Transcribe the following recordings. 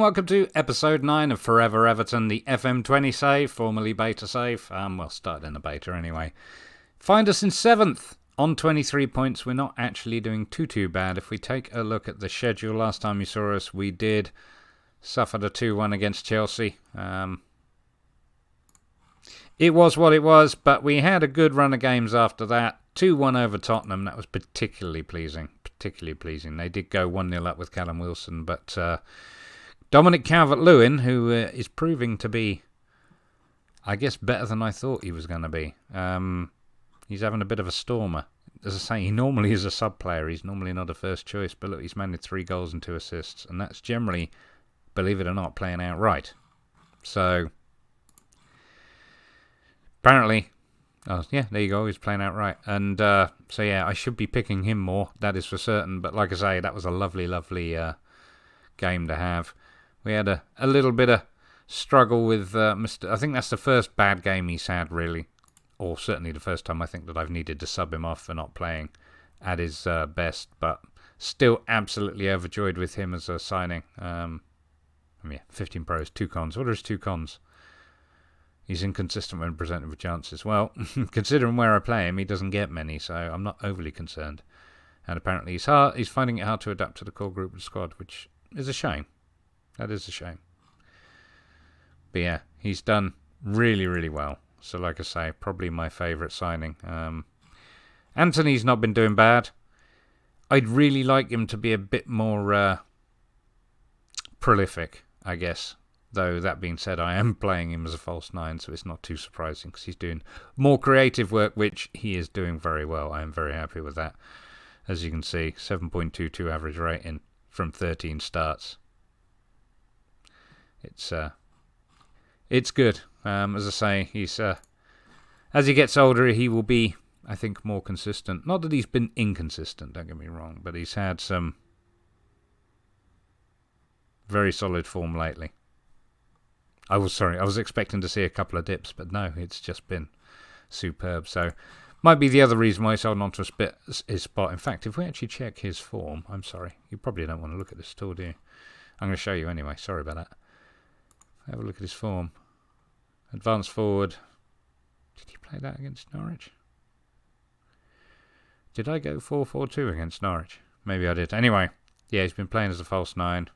welcome to episode 9 of Forever Everton, the FM20 save, formerly beta save. Well, started in the beta anyway. Find us in 7th on 23 points. We're not actually doing too bad. If we take a look at the schedule, last time you saw us, we did suffer the 2-1 against Chelsea. It was what it was, but we had a good run of games after that. 2-1 over Tottenham, that was particularly pleasing. They did go 1-0 up with Callum Wilson, but Dominic Calvert-Lewin, who is proving to be, I guess, better than I thought he was going to be. He's having a bit of a stormer. As I say, he normally is a sub-player. He's normally not a first choice, but look, he's managed 3 goals and 2 assists, and that's generally, believe it or not, playing out right. So, apparently, there you go, he's playing out right. And so, yeah, I should be picking him more, that is for certain. But like I say, that was a lovely game to have. We had a little bit of struggle with Mr. I think that's the first bad game he's had, really. Or certainly the first time I think that I've needed to sub him off for not playing at his best. But still absolutely overjoyed with him as a signing. 15 pros, 2 cons. What are his 2 cons? He's inconsistent when presented with chances. Well, considering where I play him, he doesn't get many, so I'm not overly concerned. And apparently he's finding it hard to adapt to the core group of the squad, which is a shame. That is a shame. But yeah, he's done really well. So like I say, probably my favourite signing. Anthony's not been doing bad. I'd really like him to be a bit more prolific, I guess. Though, that being said, I am playing him as a false 9, so it's not too surprising because he's doing more creative work, which he is doing very well. I am very happy with that. As you can see, 7.22 average rating from 13 starts. It's good. As I say, he's as he gets older, he will be, I think, more consistent. Not that he's been inconsistent, don't get me wrong, but he's had some very solid form lately. I was expecting to see a couple of dips, but no, it's just been superb. So, might be the other reason why he's holding on to his spot. In fact, if we actually check his form, I'm sorry, you probably don't want to look at this at all, do you? I'm going to show you anyway, sorry about that. Have a look at his form. Advance forward. Did he play that against Norwich? Did I go 4-4-2 against Norwich? Maybe I did. Anyway, yeah, he's been playing as a false 9.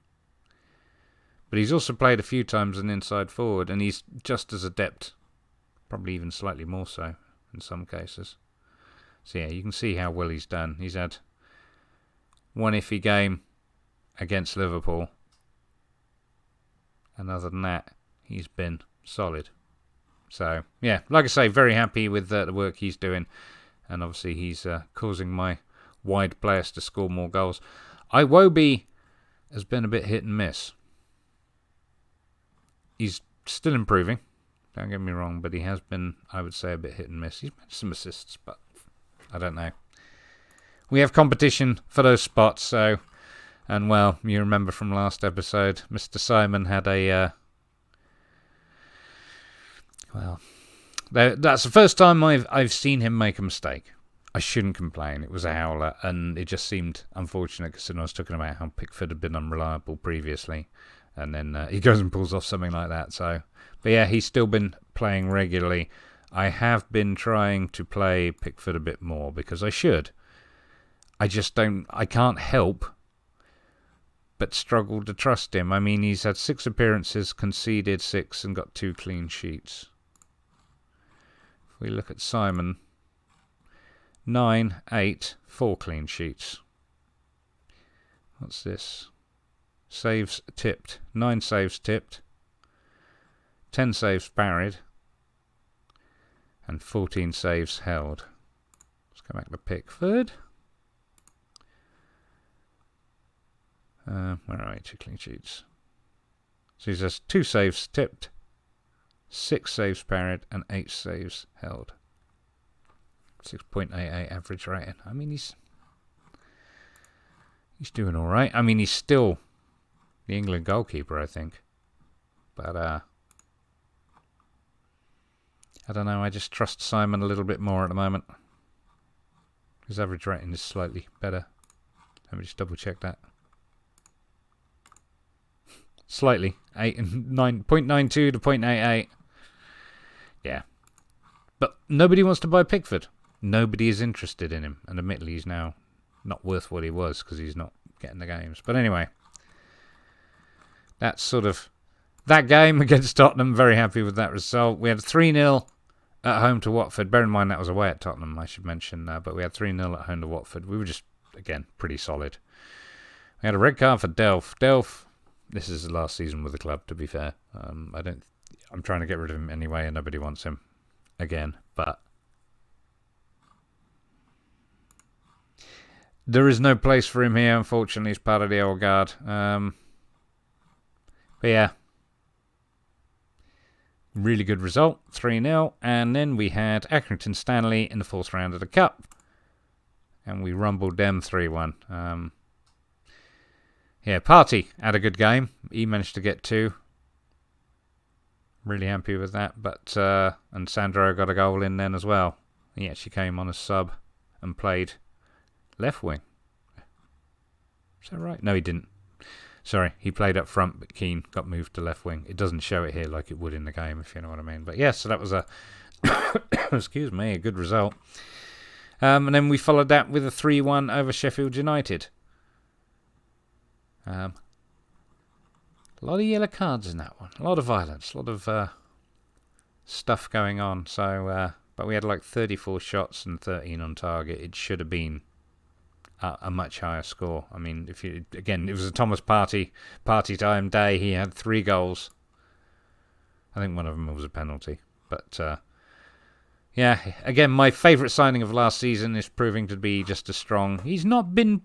But he's also played a few times an inside forward, and he's just as adept, probably even slightly more so in some cases. So yeah, you can see how well he's done. He's had one iffy game against Liverpool. And other than that, he's been solid. So, yeah, like I say, very happy with the work he's doing. And obviously he's causing my wide players to score more goals. Iwobi has been a bit hit and miss. He's still improving, don't get me wrong, but he has been, I would say, a bit hit and miss. He's made some assists, but I don't know. We have competition for those spots, so... And, well, you remember from last episode, Mr. Simon had a... that's the first time I've seen him make a mistake. I shouldn't complain. It was a howler, and it just seemed unfortunate considering I was talking about how Pickford had been unreliable previously. And then he goes and pulls off something like that. So, but yeah, he's still been playing regularly. I have been trying to play Pickford a bit more because I should. I can't help but struggle to trust him. I mean, he's had 6 appearances, conceded 6, and got 2 clean sheets. If we look at Simon, 9, 8, 4 clean sheets. What's this? Saves tipped. 9 saves tipped. 10 saves parried. And 14 saves held. Let's go back to Pickford. Where are we? 2 clean sheets. So he says 2 saves tipped, 6 saves parried, and 8 saves held. 6.88 average rating. I mean, he's doing all right. I mean, he's still the England goalkeeper, I think. But I don't know. I just trust Simon a little bit more at the moment. His average rating is slightly better. Let me just double check that. Slightly. 0.92 to 0.88. Yeah. But nobody wants to buy Pickford. Nobody is interested in him. And admittedly, he's now not worth what he was because he's not getting the games. But anyway, that's sort of that game against Tottenham. Very happy with that result. We had 3-0 at home to Watford. Bear in mind that was away at Tottenham, I should mention. But we had 3-0 at home to Watford. We were just, again, pretty solid. We had a red card for Delph. Delph, this is the last season with the club, to be fair. I'm trying to get rid of him anyway, and nobody wants him again. But there is no place for him here, unfortunately. He's part of the old guard. But yeah, really good result, 3-0. And then we had Accrington Stanley in the fourth round of the Cup. And we rumbled them 3-1. Yeah, Partey had a good game. He managed to get 2. Really happy with that. But and Sandro got a goal in then as well. He actually came on a sub and played left wing. Is that right? No, he didn't. Sorry, he played up front, but Keane got moved to left wing. It doesn't show it here like it would in the game, if you know what I mean. But yeah, so that was a excuse me, a good result. And then we followed that with a 3-1 over Sheffield United. A lot of yellow cards in that one. A lot of violence. A lot of stuff going on. So, but we had like 34 shots and 13 on target. It should have been a much higher score. I mean, it was a Thomas Partey time day. He had 3 goals. I think one of them was a penalty. But yeah, again, my favourite signing of last season is proving to be just as strong. He's not been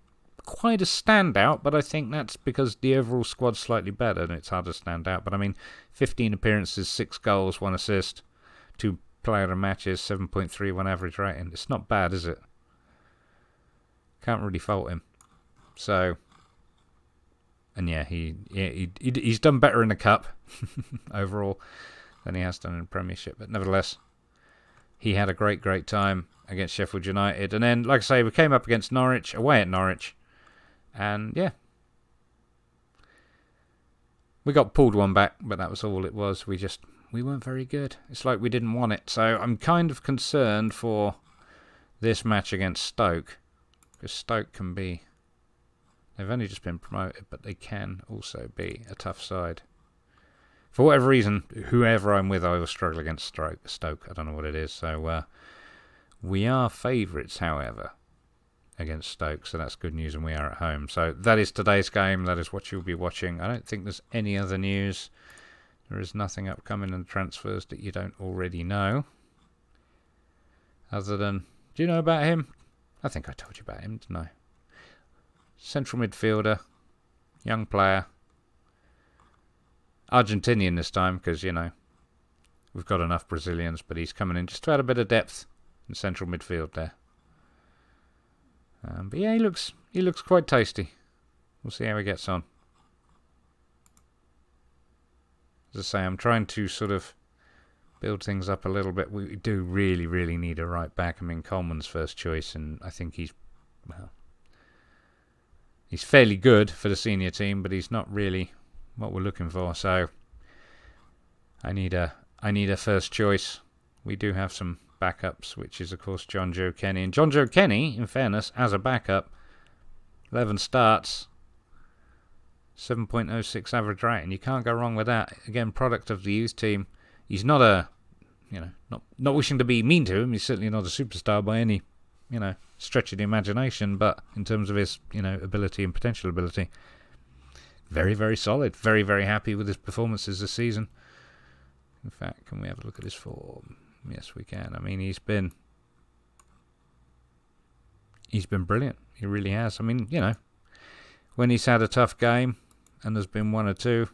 quite a standout, but I think that's because the overall squad's slightly better and it's hard to stand out. But I mean, 15 appearances, 6 goals, 1 assist, 2 player of matches, 7.31 average rating. It's not bad, is it? Can't really fault him. So, and yeah, he's done better in the Cup overall than he has done in the Premiership. But nevertheless, he had a great time against Sheffield United. And then, like I say, we came up against Norwich, away at Norwich. And yeah, we got pulled one back, but that was all it was. We weren't very good. It's like we didn't want it. So I'm kind of concerned for this match against Stoke. Because Stoke can be, they've only just been promoted, but they can also be a tough side. For whatever reason, whoever I'm with, I will struggle against Stoke. I don't know what it is. So we are favourites, however, against Stoke. So that's good news, and we are at home. So that is today's game. That is what you'll be watching. I don't think there's any other news. There is nothing upcoming in the transfers that you don't already know. Other than, do you know about him? I think I told you about him, didn't I? Central midfielder, young player. Argentinian this time, because, you know, we've got enough Brazilians, but he's coming in just to add a bit of depth in central midfield there. But yeah, he looks quite tasty. We'll see how he gets on. As I say, I'm trying to sort of build things up a little bit. We do really need a right back. I mean, Coleman's first choice, and I think he's fairly good for the senior team, but he's not really what we're looking for. So I need a first choice. We do have some backups, which is of course John Joe Kenny. And John Joe Kenny, in fairness, as a backup, 11 starts, 7.06 average rating. You can't go wrong with that. Again, product of the youth team. He's not a, not wishing to be mean to him. He's certainly not a superstar by any, stretch of the imagination. But in terms of his, ability and potential ability, very solid. Very happy with his performances this season. In fact, can we have a look at his form? Yes, we can. I mean, he's been brilliant. He really has. I mean, when he's had a tough game, and there's been one or two,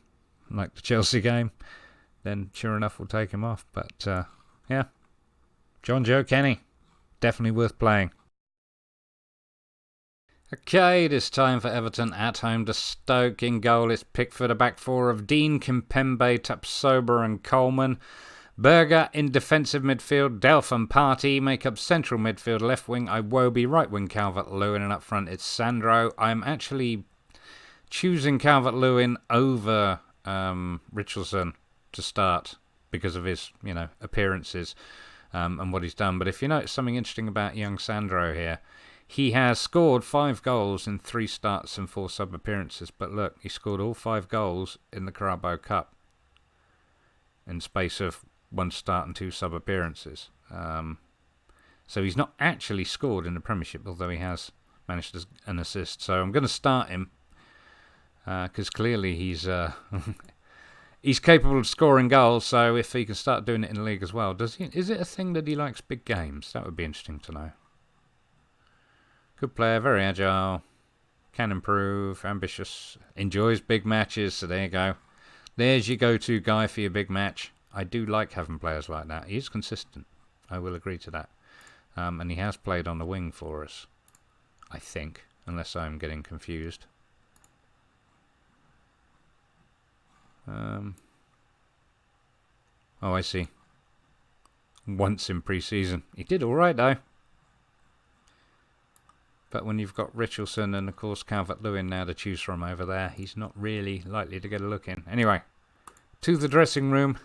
like the Chelsea game, then sure enough we'll take him off. But yeah, John Joe Kenny, definitely worth playing. Okay, it is time for Everton at home to Stoke. In goal is Pickford, a back four of Dean, Kimpembe, Tapsoba and Coleman. Berger in defensive midfield, Delph and Partey make up central midfield, left wing Iwobi, right wing Calvert-Lewin, and up front it's Sandro. I'm actually choosing Calvert-Lewin over Richarlison to start because of his, appearances and what he's done. But if you notice something interesting about young Sandro here, he has scored 5 goals in 3 starts and 4 sub-appearances. But look, he scored all 5 goals in the Carabao Cup in space of 1 start and 2 sub-appearances. So he's not actually scored in the Premiership, although he has managed an assist. So I'm going to start him because clearly he's he's capable of scoring goals. So if he can start doing it in the league as well, is it a thing that he likes big games? That would be interesting to know. Good player, very agile, can improve, ambitious, enjoys big matches. So there you go. There's your go-to guy for your big match. I do like having players like that. He is consistent. I will agree to that. And he has played on the wing for us, I think, unless I'm getting confused. Oh, I see. Once in pre-season. He did all right, though. But when you've got Richarlison and, of course, Calvert-Lewin now to choose from over there, he's not really likely to get a look in. Anyway, to the dressing room.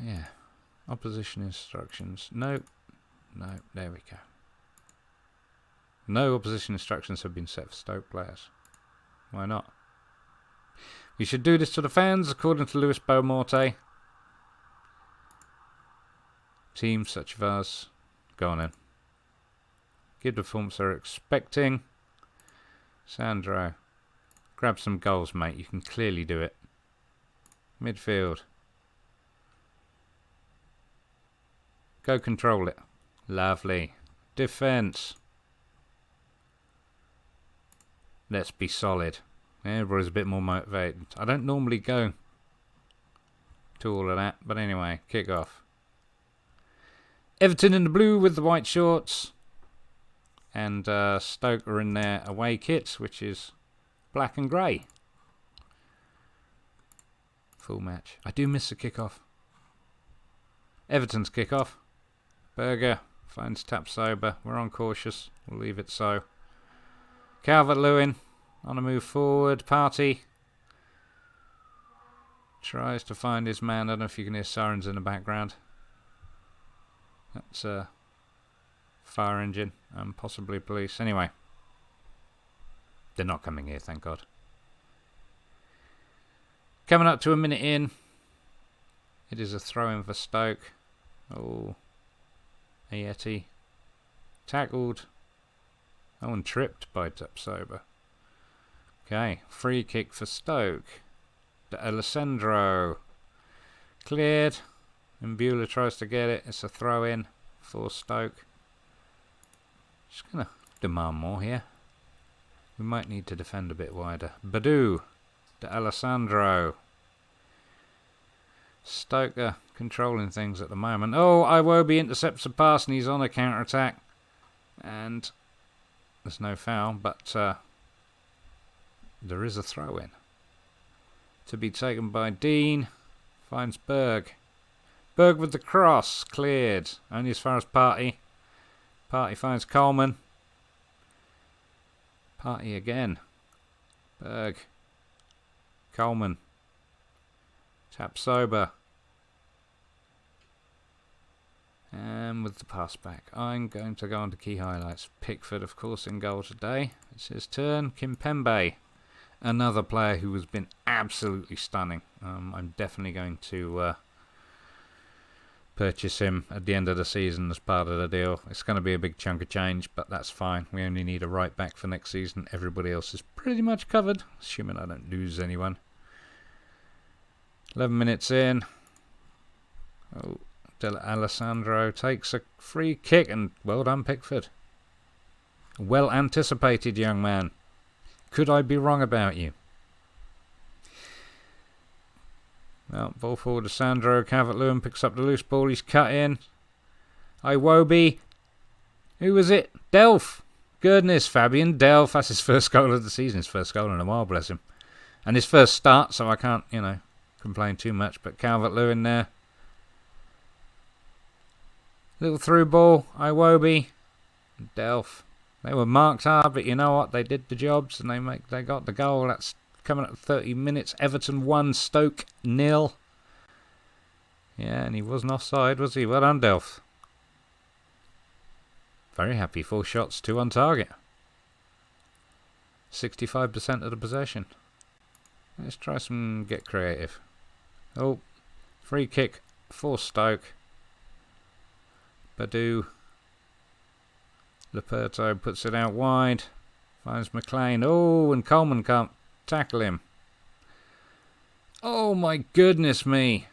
Yeah. Opposition instructions. No, there we go. No opposition instructions have been set for Stoke players. Why not? We should do this to the fans, according to Luis Beaumorte. Teams such as us. Go on then. Give the performance they're expecting. Sandro. Grab some goals, mate. You can clearly do it. Midfield. Go control it. Lovely. Defence. Let's be solid. Everybody's a bit more motivated. I don't normally go to all of that, but anyway, kick off. Everton in the blue with the white shorts. And Stoke are in their away kits, which is black and grey. Full match. I do miss the kick-off. Everton's kick-off. Berger finds Tapsoba. We're on cautious. We'll leave it so. Calvert-Lewin on a move forward. Partey tries to find his man. I don't know if you can hear sirens in the background. That's a fire engine and possibly police. Anyway, they're not coming here, thank God. Coming up to a minute in. It is a throw-in for Stoke. Oh, Ayeti tackled. Oh, and tripped by Tapsoba. Okay, free kick for Stoke. De Alessandro cleared. And Beulah tries to get it. It's a throw-in for Stoke. Just going to demand more here. We might need to defend a bit wider. Badu. De Alessandro. Stoke controlling things at the moment. Oh, Iwobi intercepts a pass and he's on a counter-attack. And there's no foul, but there is a throw-in. To be taken by Dean. Finds Berg. Berg with the cross. Cleared. Only as far as Partey. Partey finds Coleman. Partey again. Berg. Coleman. Tapsoba. And with the pass back, I'm going to go on to key highlights. Pickford, of course, in goal today. It's his turn. Kimpembe. Another player who has been absolutely stunning. I'm definitely going to purchase him at the end of the season as part of the deal. It's going to be a big chunk of change, but that's fine. We only need a right back for next season. Everybody else is pretty much covered, assuming I don't lose anyone. 11 minutes in. Oh, De Alessandro takes a free kick, and well done, Pickford. Well anticipated, young man. Could I be wrong about you? Well, ball forward to Sandro. Calvert-Lewin picks up the loose ball. He's cut in. Iwobi. Who was it? Delph. Goodness, Fabian Delph. That's his first goal of the season. His first goal in a while, bless him. And his first start, so I can't, complain too much. But Calvert-Lewin there. Little through ball. Iwobi. Delph. They were marked hard, but you know what? They did the jobs and they got the goal. That's coming up 30 minutes. Everton 1, Stoke 0. Yeah, and he wasn't offside, was he? Well done, Delph. Very happy. 4 shots, 2 on target. 65% of the possession. Let's try some get creative. Oh, free kick for Stoke. Badu. Leperto puts it out wide. Finds McLean. Oh, and Coleman can't tackle him. Oh my goodness me.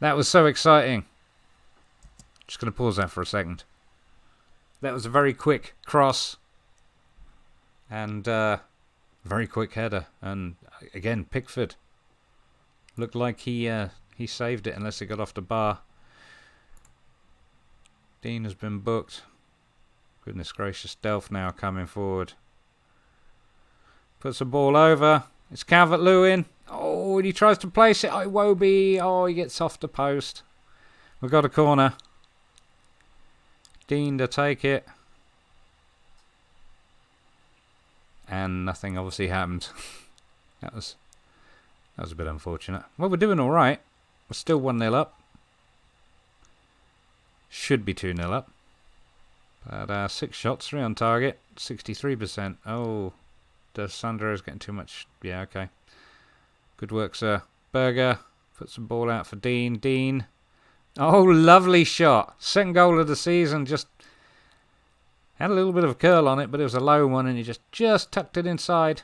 That was so exciting. Just going to pause that for a second. That was a very quick cross. And very quick header. And again, Pickford. Looked like he saved it unless it got off the bar. Dean has been booked. Goodness gracious, Delph now coming forward. Puts the ball over. It's Calvert-Lewin. Oh, and he tries to place it. Iwobi. Oh, he gets off the post. We've got a corner. Dean to take it. And nothing obviously happened. That was a bit unfortunate. Well, we're doing alright. We're still 1-0 up. Should be 2-0 up. But 6 shots, 3 on target, 63%. Oh, Sandro's getting too much. Yeah, okay. Good work, sir. Berger puts the ball out for Dean. Dean. Oh, lovely shot. Second goal of the season. Just had a little bit of a curl on it, but it was a low one, and he just tucked it inside.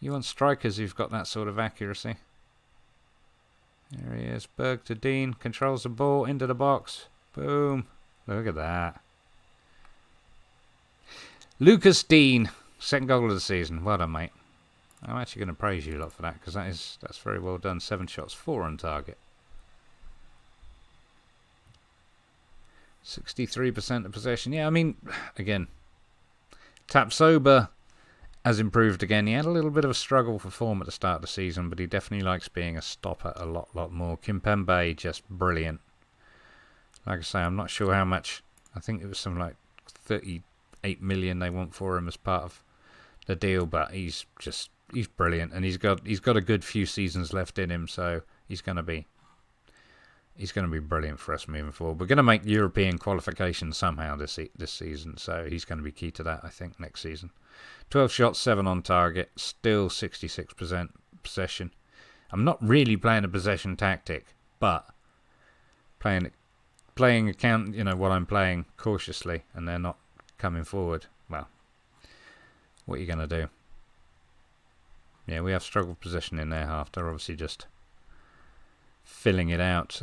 You want strikers who've got that sort of accuracy. There he is. Berg to Dean. Controls the ball into the box. Boom. Look at that. Lucas Dean. Second goal of the season. Well done, mate. I'm actually going to praise you a lot for that, because that's very well done. 7 shots, 4 on target. 63% of possession. Yeah, I mean, again, Tapsoba has improved again. He had a little bit of a struggle for form at the start of the season, but he definitely likes being a stopper a lot more. Kimpembe, just brilliant. Like I say, I'm not sure how much. I think it was something like 38 million they want for him as part of the deal, but he's brilliant, and he's got a good few seasons left in him, so he's going to be brilliant for us moving forward. We're going to make European qualification somehow this season, so he's going to be key to that, I think, next season. 12 shots, 7 on target, still 66% possession. I'm not really playing a possession tactic, but playing account, what I'm playing cautiously, and they're not coming forward. Well, what are you going to do? Yeah, we have struggled possession in their half. They're obviously just filling it out.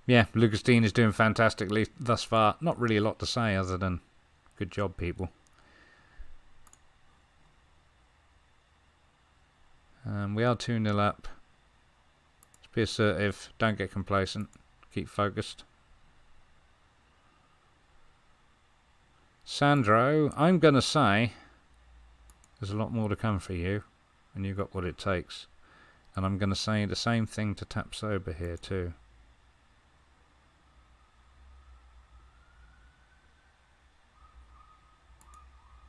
Yeah, Lucas Dean is doing fantastically thus far. Not really a lot to say other than good job, people. We are 2-0 up. Let's be assertive. Don't get complacent. Keep focused. Sandro, I'm going to say there's a lot more to come for you, and you've got what it takes. And I'm going to say the same thing to Tapsoba here too.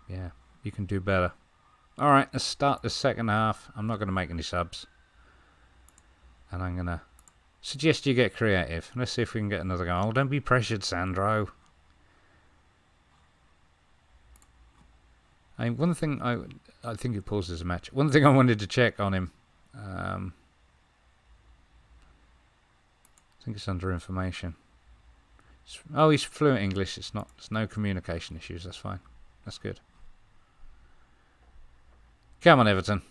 Yeah, you can do better. Alright, let's start the second half. I'm not going to make any subs. And I'm going to suggest you get creative. Let's see if we can get another goal. Don't be pressured, Sandro. One thing I think it pauses the match. One thing I wanted to check on him. I think it's under information. He's fluent English. There's no communication issues. That's fine. That's good. Come on, Everton.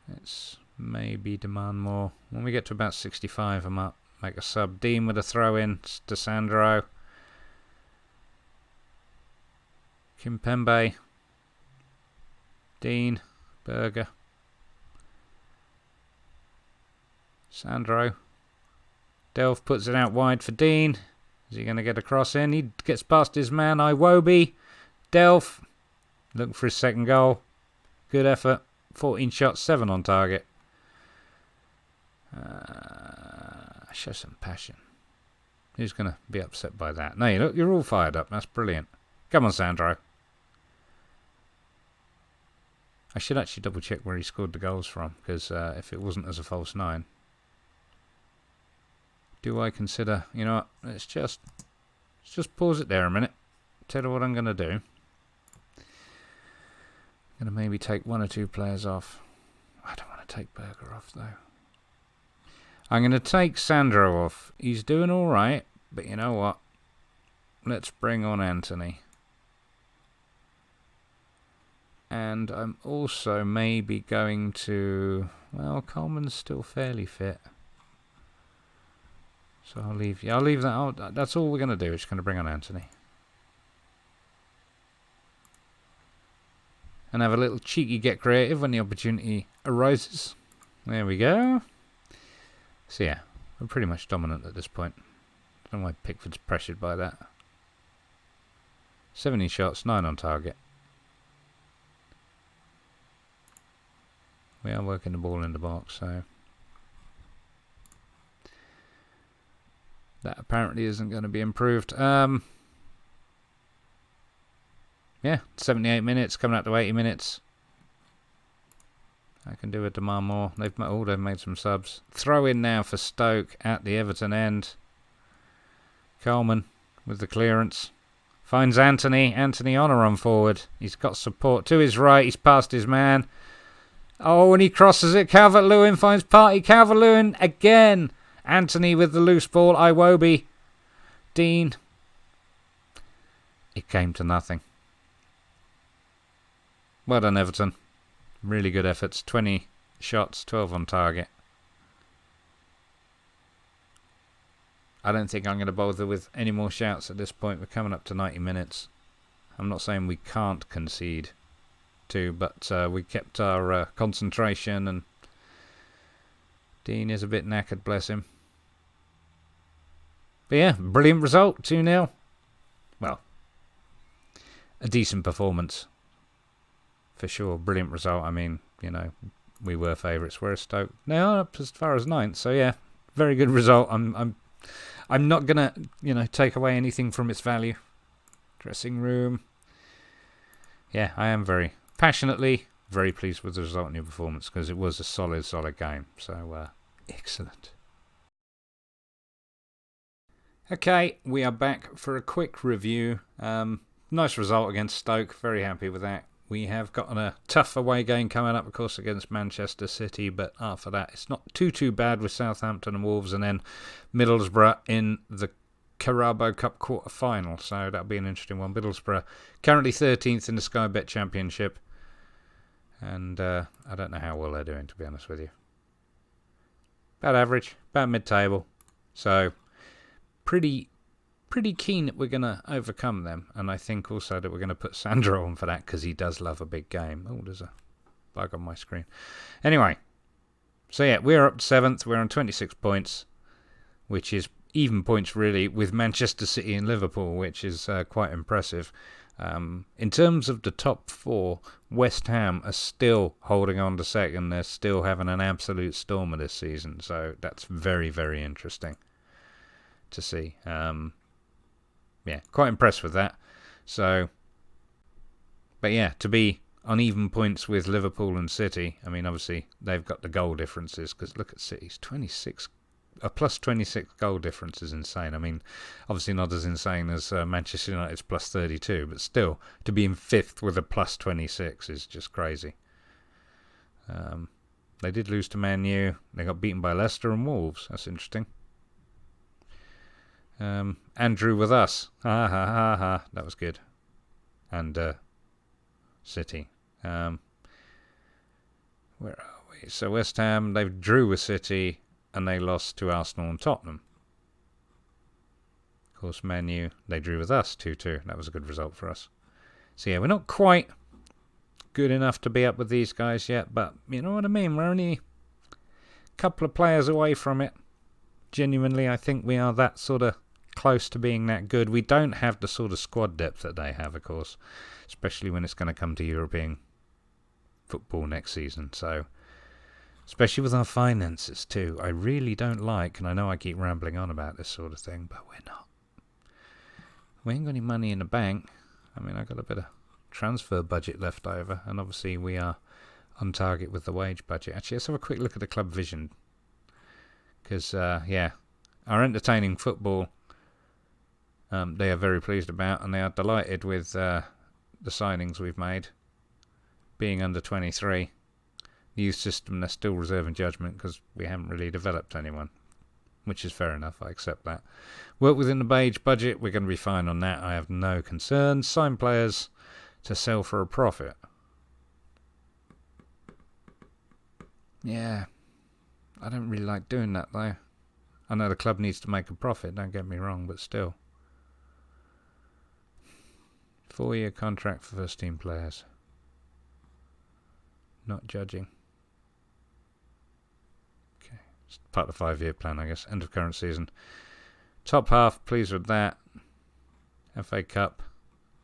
Let's maybe demand more. When we get to about 65, I might make a sub. Dean with a throw in to Sandro. Kimpembe. Dean. Berger. Sandro. Delph puts it out wide for Dean. Is he going to get a cross in? He gets past his man, Iwobi. Delph. Looking for his second goal. Good effort. 14 shots, 7 on target. Show some passion. Who's going to be upset by that? No, look, you're all fired up. That's brilliant. Come on, Sandro. I should actually double check where he scored the goals from, because if it wasn't as a false 9. Do I consider, you know what, let's just pause it there a minute. Tell you what I'm going to do. I'm going to maybe take 1 or 2 players off. I don't want to take Berger off, though. I'm going to take Sandro off. He's doing all right, but you know what? Let's bring on Anthony. And I'm also maybe going to... Well, Coleman's still fairly fit. So I'll leave that out. That's all we're going to do. We're just going to bring on Anthony. And have a little cheeky get creative when the opportunity arises. There we go. So yeah, we're pretty much dominant at this point. I don't know why Pickford's pressured by that. 70 shots, 9 on target. We are working the ball in the box, so... That apparently isn't going to be improved. Yeah, 78 minutes, coming out to 80 minutes. I can do a demand more. They've made some subs. Throw in now for Stoke at the Everton end. Coleman with the clearance. Finds Anthony. Anthony on a run forward. He's got support to his right. He's past his man. Oh, and he crosses it. Calvert-Lewin finds Partey. Calvert-Lewin again. Anthony with the loose ball. Iwobi. Dean. It came to nothing. Well done, Everton. Really good efforts. 20 shots, 12 on target. I don't think I'm going to bother with any more shouts at this point. We're coming up to 90 minutes. I'm not saying we can't concede to, but we kept our concentration, and Dean is a bit knackered, bless him. But yeah, brilliant result, 2-0. Well, a decent performance. For sure, brilliant result. I mean, you know, we were favourites. We're Stoke. They are up as far as 9th, so yeah, very good result. I'm not gonna, you know, take away anything from its value. Dressing room. Yeah, I am very passionately very pleased with the result in your performance, because it was a solid game. So excellent. Okay, we are back for a quick review. Nice result against Stoke. Very happy with that. We have got a tough away game coming up, of course, against Manchester City, but after that, it's not too bad with Southampton and Wolves, and then Middlesbrough in the Carabao Cup quarter-final, so that'll be an interesting one. Middlesbrough currently 13th in the Sky Bet Championship, and I don't know how well they're doing, to be honest with you. About average, about mid-table, so pretty keen that we're going to overcome them, and I think also that we're going to put Sandro on for that, because he does love a big game. Oh, there's a bug on my screen. Anyway, so yeah, we're up to 7th. We're on 26 points, which is even points really with Manchester City and Liverpool, which is quite impressive. In terms of the top 4, West Ham are still holding on to second. They're still having an absolute stormer this season, so that's very interesting to see. Yeah, quite impressed with that. So, but yeah, to be on even points with Liverpool and City, I mean, obviously, they've got the goal differences, because look at City's 26, a plus 26 goal difference is insane. I mean, obviously not as insane as Manchester United's plus 32, but still, to be in 5th with a plus 26 is just crazy. They did lose to Man U. They got beaten by Leicester and Wolves. That's interesting. Andrew with us. Ha. That was good. And City. Where are we? So West Ham, they drew with City, and they lost to Arsenal and Tottenham. Of course, Man U, they drew with us 2-2. That was a good result for us. So yeah, we're not quite good enough to be up with these guys yet, but you know what I mean? We're only a couple of players away from it. Genuinely, I think we are that sort of close to being that good. We don't have the sort of squad depth that they have, of course, especially when it's going to come to European football next season. So Especially with our finances too. I really don't like, and I know I keep rambling on about this sort of thing, but we're not. We ain't got any money in the bank. I mean, I've got a bit of transfer budget left over, and obviously we are on target with the wage budget. Actually, let's have a quick look at the club vision. Because, yeah, our entertaining football, they are very pleased about, and they are delighted with the signings we've made. Being under 23, the youth system, they're still reserving judgment because we haven't really developed anyone, which is fair enough, I accept that. Work within the wage budget, we're going to be fine on that, I have no concerns. Sign players to sell for a profit. Yeah, I don't really like doing that though. I know the club needs to make a profit, don't get me wrong, but still. 4-year contract for first team players. Not judging. Okay, it's part of the 5-year plan, I guess. End of current season. Top half, pleased with that. FA Cup,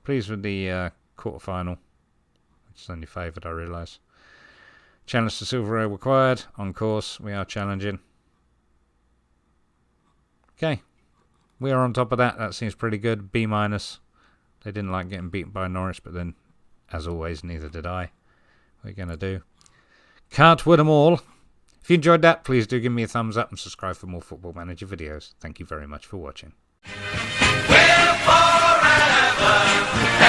pleased with the quarter-final, which is only favoured, I realise. Challenge to silverware required. On course, we are challenging. Okay, we are on top of that. That seems pretty good. B-. They didn't like getting beaten by Norwich, but then, as always, neither did I. What are you going to do? Can't win them all. If you enjoyed that, please do give me a thumbs up and subscribe for more Football Manager videos. Thank you very much for watching. We'll forever